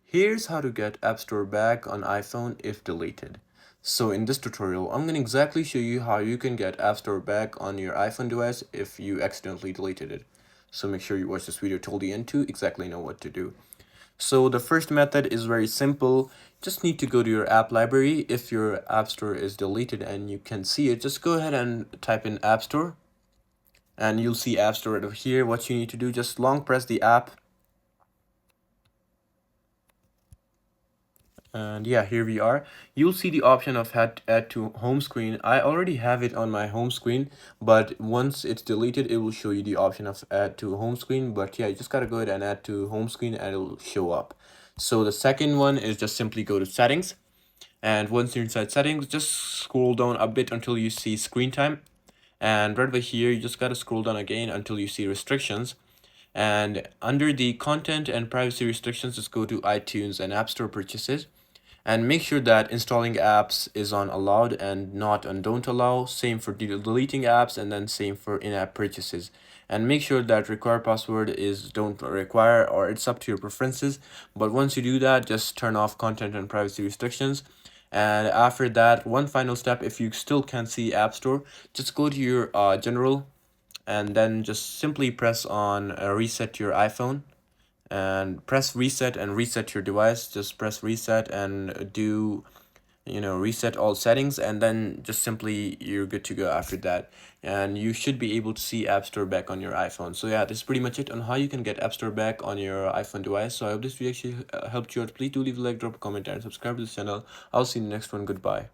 Here's how to get App Store back on iPhone if deleted. So in this tutorial, I'm going to exactly show you how you can get App Store back on your iPhone device if you accidentally deleted it. So make sure you watch this video till the end to exactly know what to do. So the first method is very simple. Just need to go to your app library. If your App Store is deleted and you can see it, just go ahead and type in App Store. And you'll see App Store right over here. What you need to do, just long press the app. And yeah, here we are. You'll see the option of add to home screen. I already have it on my home screen, but once it's deleted, it will show you the option of add to home screen. But yeah, you just gotta go ahead and add to home screen and it'll show up. So the second one is just simply go to settings. And once you're inside settings, just scroll down a bit until you see screen time. And right over here, you just gotta scroll down again until you see restrictions. And under the content and privacy restrictions, just go to iTunes and App Store purchases and make sure that installing apps is on allowed and not on don't allow. Same for deleting apps, and then same for in-app purchases. And make sure that require password is don't require, or it's up to your preferences. But once you do that, just turn off content and privacy restrictions. And after that, one final step, if you still can't see App Store, just go to your general and then just simply press on reset your iPhone and press reset and reset your device. Just press reset and do reset all settings, and then just simply you're good to go after that, and you should be able to see App Store back on your iPhone. So yeah, this is pretty much it on how you can get App Store back on your iPhone device. So I hope this video actually helped you out. Please do leave a like, drop a comment, and subscribe to this channel. I'll see you in the next one. Goodbye.